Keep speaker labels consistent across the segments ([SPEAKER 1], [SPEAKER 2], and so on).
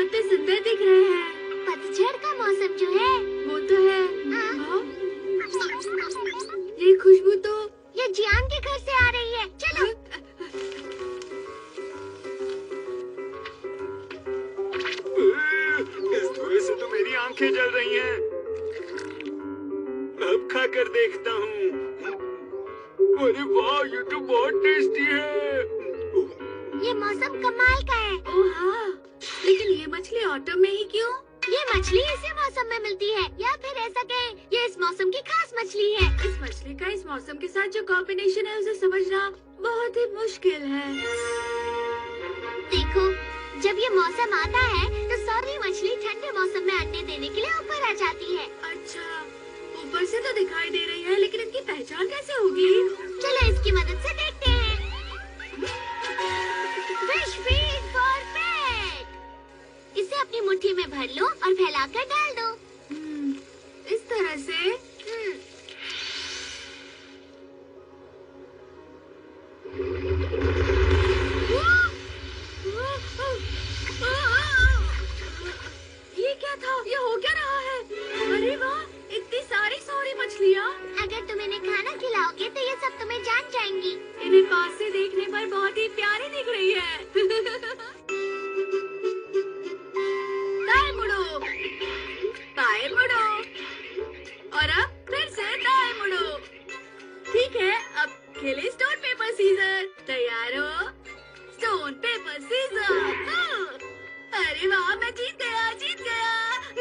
[SPEAKER 1] पत्ते सुंदर दिख रहे हैं।
[SPEAKER 2] पतझड़ का मौसम जो है
[SPEAKER 1] वो तो है।
[SPEAKER 2] हाँ?
[SPEAKER 1] ये खुशबू तो
[SPEAKER 2] ये जियान के घर से आ रही है। चलो।
[SPEAKER 3] इस धुएं से तो मेरी आंखें जल रही हैं। अब खाकर देखता हूँ। अरे वाह, ये तो बहुत टेस्टी है।
[SPEAKER 2] ये मौसम कमाल का है।
[SPEAKER 1] ओह हाँ, लेकिन ये मछली ऑटम में ही क्यों?
[SPEAKER 2] ये मछली इसी मौसम में मिलती है, या फिर ऐसा कहें ये इस मौसम की खास मछली है।
[SPEAKER 1] इस मछली का इस मौसम के साथ जो कॉम्बिनेशन है उसे समझना बहुत ही मुश्किल है।
[SPEAKER 2] देखो, जब ये मौसम आता है तो सारी मछली ठंडे मौसम में अंडे देने के लिए ऊपर आ जाती है।
[SPEAKER 1] अच्छा, ऊपर से तो दिखाई दे रही है, लेकिन इनकी पहचान कैसे होगी?
[SPEAKER 2] चलो इसकी मदद से देखते हैं। फिश फीड फॉर पेट। इसे अपनी मुट्ठी में भर लो और फैलाकर डाल दो।
[SPEAKER 1] इस तरह से। ये क्या था? ये हो क्या रहा है? अरे वाह, इतनी सारी सॉरी मछलियाँ।
[SPEAKER 2] अगर तुम इन्हें खाना खिलाओगे तो ये सब तुम्हें जान जाएंगी।
[SPEAKER 1] इन्हें पास से देखने पर बहुत ही प्यारी दिख रही है। दाएं मुड़ो, बाएं मुड़ो, और अब फिर से दाएं मुड़ो। ठीक है, अब खेले स्टोन पेपर सीजर। तैयार हो? Stone paper scissor. अरे वाह, मैं जीत गया, जीत गया।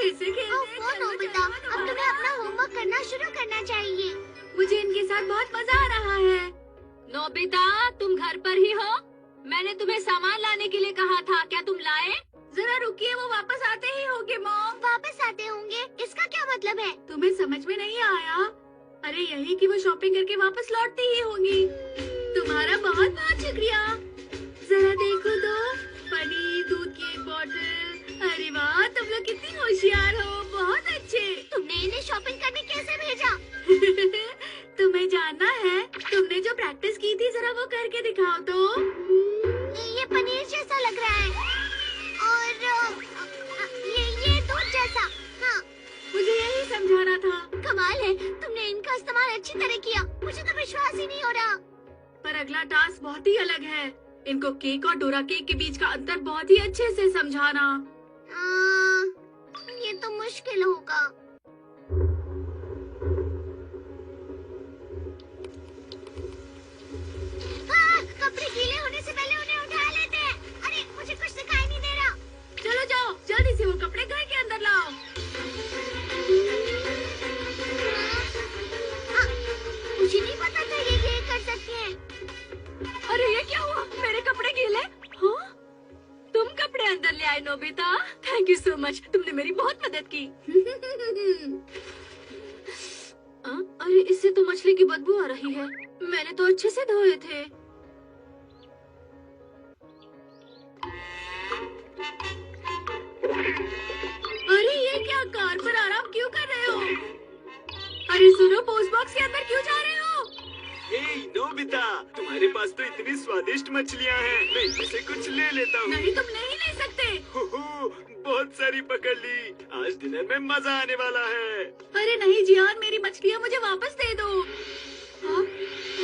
[SPEAKER 1] इसे खेलते
[SPEAKER 2] ओह नोबिता, अब तुम्हें अपना होमवर्क करना शुरू करना चाहिए।
[SPEAKER 1] मुझे इनके साथ बहुत मजा आ रहा है। नोबिता, तुम घर पर ही हो? मैंने तुम्हें सामान लाने के लिए कहा था, क्या तुम लाए? जरा रुकिए, वो वापस आते ही होंगे मॉम।
[SPEAKER 2] वापस आते होंगे? इसका क्या मतलब है?
[SPEAKER 1] तुम्हें समझ में नहीं आया? अरे यही कि वो शॉपिंग करके वापस लौटती ही होंगी। तुम्हारा बहुत बहुत शुक्रिया। जरा देखो तो, पनीर, दूध की एक बोतल। अरे वाह, तुम लोग कितनी होशियार हो, बहुत अच्छे।
[SPEAKER 2] तुमने इन्हें शॉपिंग करने कैसे भेजा?
[SPEAKER 1] तुम्हें जानना है? तुमने जो प्रैक्टिस की थी, जरा वो करके दिखाओ तो।
[SPEAKER 2] ये पनीर जैसा लग रहा है, और ये दूध जैसा। हाँ,
[SPEAKER 1] मुझे यही समझाना था।
[SPEAKER 2] कमाल है, तुमने इनका इस्तेमाल अच्छी तरह किया। मुझे तो विश्वास ही नहीं हो रहा।
[SPEAKER 1] पर अगला टास्क बहुत ही अलग है। इनको केक और डोरा केक के बीच का अंतर बहुत ही अच्छे से समझाना।
[SPEAKER 2] ये तो मुश्किल होगा। कपड़े गीले होने से पहले उन्हें उठा लेते हैं। अरे मुझे कुछ दिखाई नहीं दे रहा।
[SPEAKER 1] चलो जाओ, जल्दी से वो कपड़े घर के अंदर लाओ।
[SPEAKER 2] मुझे नहीं पता था ये कर सकते हैं।
[SPEAKER 1] अरे ये क्या हुआ? मेरे कपड़े गीले? हाँ? तुम कपड़े अंदर ले आए Nobita. Thank you so much, तुमने मेरी बहुत मदद की। अरे इससे तो मछली की बदबू आ रही है। मैंने तो अच्छे से धोए थे। अरे ये क्या, कार पर आराम क्यों कर रहे हो? अरे सुनो, पोस्ट बॉक्स के अंदर क्यों जा रहे हो?
[SPEAKER 3] हे नोबिता, तुम्हारे पास तो इतनी स्वादिष्ट मछलियाँ हैं, मैं इनसे कुछ ले लेता हूँ।
[SPEAKER 1] नहीं, तुम नहीं ले सकते।
[SPEAKER 3] हो, बहुत सारी पकड़ ली। आज डिनर में मजा आने वाला है।
[SPEAKER 1] अरे नहीं जियान, मेरी मछलियाँ मुझे वापस दे दो। हाँ?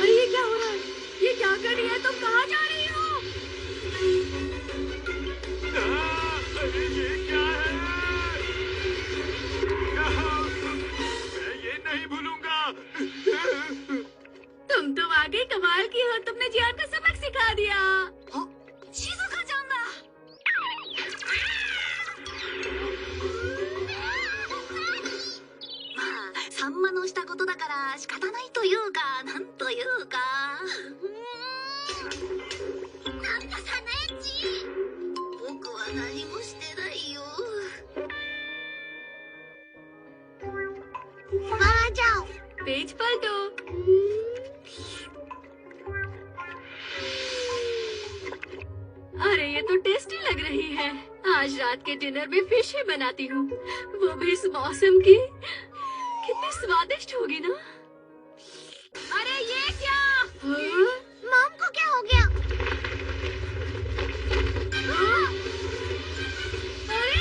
[SPEAKER 1] अरे ये क्या हो रहा है? ये क्या कर रही है? तुम कहाँ जा रही हो?
[SPEAKER 3] अरे ये क्या है? मैं ये नहीं भूलूंगा।
[SPEAKER 1] तुम तो वाकई कमाल की हो, तुमने जियान को सबक सिखा दिया।
[SPEAKER 2] शिजुका जाऊंगा। サンマのしたことだから仕方ないというか、なんというか。なんだサナエチ。僕は何もしてないよ。वहाँ जाओ।
[SPEAKER 1] पेज पलटो। अरे ये तो टेस्टी लग रही है। आज रात के डिनर में फिश ही बनाती हूँ, वो भी इस मौसम की। कितनी स्वादिष्ट होगी ना। अरे ये क्या?
[SPEAKER 2] मॉम को क्या हो गया?
[SPEAKER 1] अरे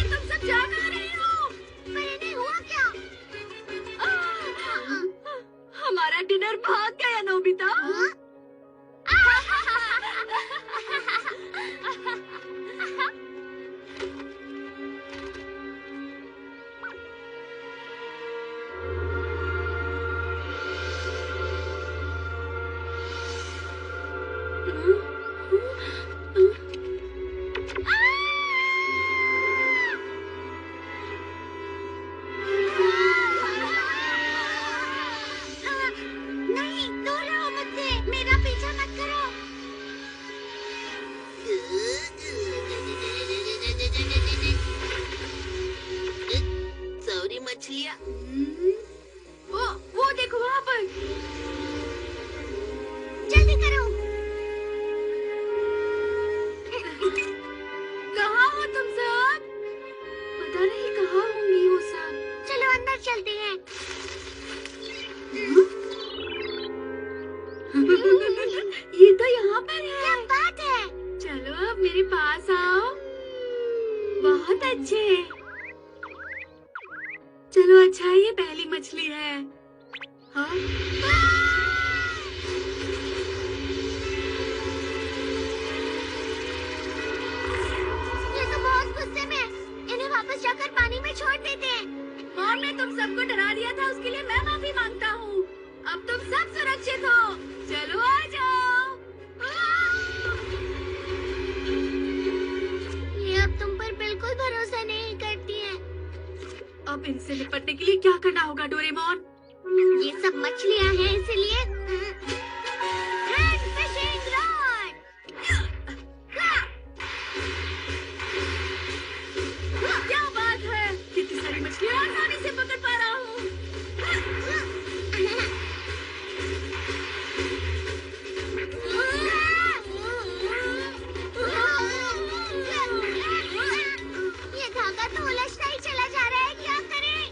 [SPEAKER 1] लिया। वो देखो वहाँ पर।
[SPEAKER 2] जल्दी करो।
[SPEAKER 1] कहाँ हो तुम सब? पता नहीं कहाँ होंगी वो सब।
[SPEAKER 2] चलो अंदर चलते हैं।
[SPEAKER 1] ये तो यहाँ पर है।
[SPEAKER 2] क्या बात है?
[SPEAKER 1] चलो अब मेरे पास आओ। बहुत अच्छे। चलो अच्छा ये पहली मछली है। हाँ?
[SPEAKER 2] ये तो बहुत गुस्से में है। इन्हें वापस जाकर पानी में छोड़ देते हैं।
[SPEAKER 1] मॉम ने तुम सबको डरा दिया था, उसके लिए मैं माफी मांगता हूँ। अब तुम सब सुरक्षित हो। चलो आ जाओ।
[SPEAKER 2] ये अब तुम पर बिल्कुल भरोसा नहीं करती है।
[SPEAKER 1] अब इनसे निपटने के लिए क्या करना होगा डोरेमोन?
[SPEAKER 2] ये सब मछलियाँ हैं इसलिए रेड फिशिंग रॉड।
[SPEAKER 1] क्या बात है, कितनी सारी मछलियाँ आसानी से पकड़ पा रहा हूँ।
[SPEAKER 2] ये धागा तो उलझता ही चला जा रहा है। क्या करें?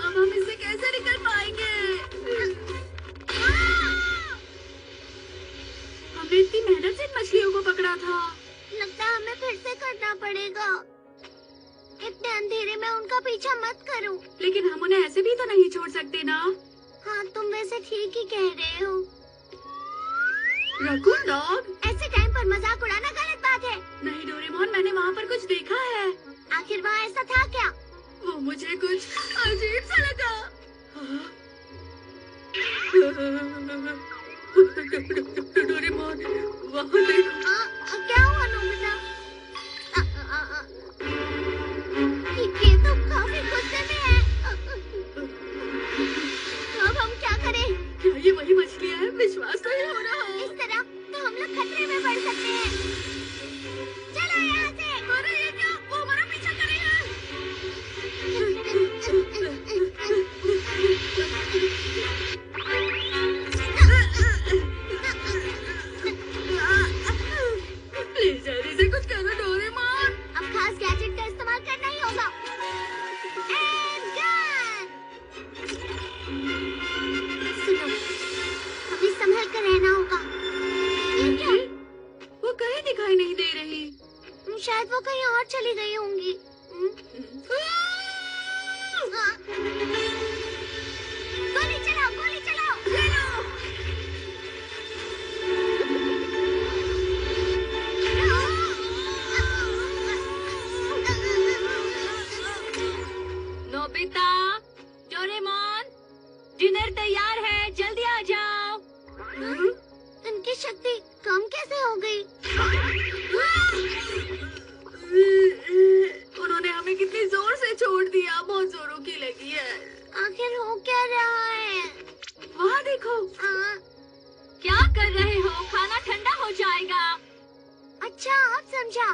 [SPEAKER 1] अब हम इससे कैसे निकल पाएंगे? हमने इतनी मेहनत से इन मछलियों को पकड़ा था।
[SPEAKER 2] लगता है हमें फिर से करना पड़ेगा। इतने अंधेरे में उनका पीछा मत करो।
[SPEAKER 1] लेकिन हम उन्हें ऐसे भी तो नहीं छोड़ सकते ना।
[SPEAKER 2] हाँ तुम वैसे ठीक ही कह रहे हो।
[SPEAKER 1] Raccoon dog?
[SPEAKER 2] ऐसे टाइम पर मजाक उड़ाना गलत बात है।
[SPEAKER 1] नहीं डोरेमोन, मैंने वहाँ पर कुछ देखा है।
[SPEAKER 2] आखिर वहाँ ऐसा था क्या?
[SPEAKER 1] वो मुझे कुछ अजीब सा लगा। डोरेमोन, वहाँ देखो।
[SPEAKER 2] क्या हुआ नोबिता? ये तो काफी गुस्से में है। अब हम क्या करें?
[SPEAKER 1] क्या ये वही मछलियाँ हैं? विश्वास नहीं हो रहा।
[SPEAKER 2] इस तरह तो हम लोग खतरे में पड़ सकते हैं। चलो यहाँ से।
[SPEAKER 1] अरे ये क्या? वो हमारा पीछा कर रही है। प्लीज जल्दी से कुछ करो डोरेमोन।
[SPEAKER 2] अब खास गैजेट का इस्तेमाल करना ही होगा। And gun. सुनो, हमें संभल कर रहना होगा। ये क्या?
[SPEAKER 1] वो कहीं दिखाई नहीं दे रही।
[SPEAKER 2] शायद वो कहीं और चली गई होंगी। हाँ। गोली चलाओ, गोली चलाओ।
[SPEAKER 1] नोबिता, डोरेमोन, डिनर तैयार है, जल्दी आ जाओ।
[SPEAKER 2] इनकी शक्ति कम कैसे हो गई?
[SPEAKER 1] उन्होंने हमें कितनी जोर से छोड़ दिया, बहुत जोरों की लगी है।
[SPEAKER 2] आखिर हो क्या रहा है?
[SPEAKER 1] वहाँ देखो। क्या कर रहे हो? खाना ठंडा हो जाएगा।
[SPEAKER 2] अच्छा अब समझा।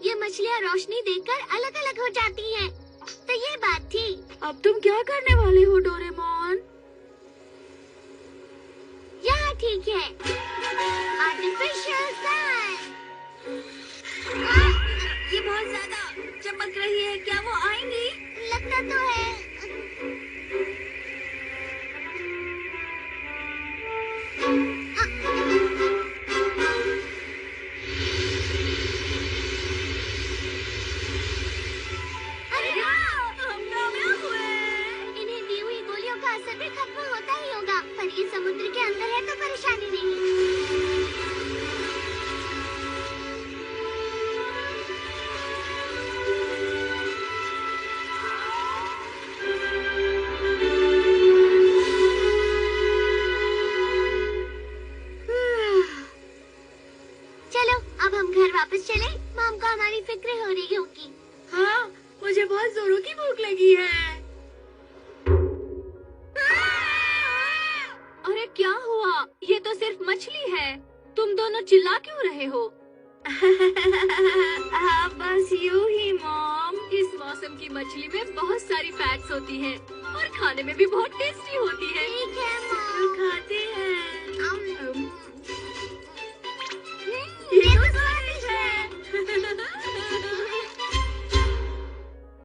[SPEAKER 2] ये मछलियाँ रोशनी देखकर अलग अलग हो जाती हैं। तो ये बात थी।
[SPEAKER 1] अब तुम क्या करने वाले हो डोरेमोन?
[SPEAKER 2] यहाँ ठीक है। Artificial sun.
[SPEAKER 1] ये बहुत ज्यादा चमक रही है, क्या वो आएंगी?
[SPEAKER 2] लगता तो है।
[SPEAKER 1] अरे हम कामयाब हुए।
[SPEAKER 2] इन्हें दी हुई गोलियों का असर भी खत्म होता ही होगा। पर ये समुद्र के अंदर है तो परेशानी नहीं। चलो अब हम घर वापस चले। मॉम को हमारी फिक्र हो रही होगी।
[SPEAKER 1] हाँ, मुझे बहुत जोरों की भूख लगी है। अरे क्या हुआ? ये तो सिर्फ मछली है। तुम दोनों चिल्ला क्यों रहे हो? हाँ, बस यूं ही मॉम। इस मौसम की मछली में बहुत सारी फैट्स होती है और खाने में भी बहुत टेस्टी होती है।
[SPEAKER 2] ठीक है
[SPEAKER 1] तो
[SPEAKER 2] मॉम।
[SPEAKER 1] खाते हैं।
[SPEAKER 2] अम,
[SPEAKER 1] ये
[SPEAKER 2] देखो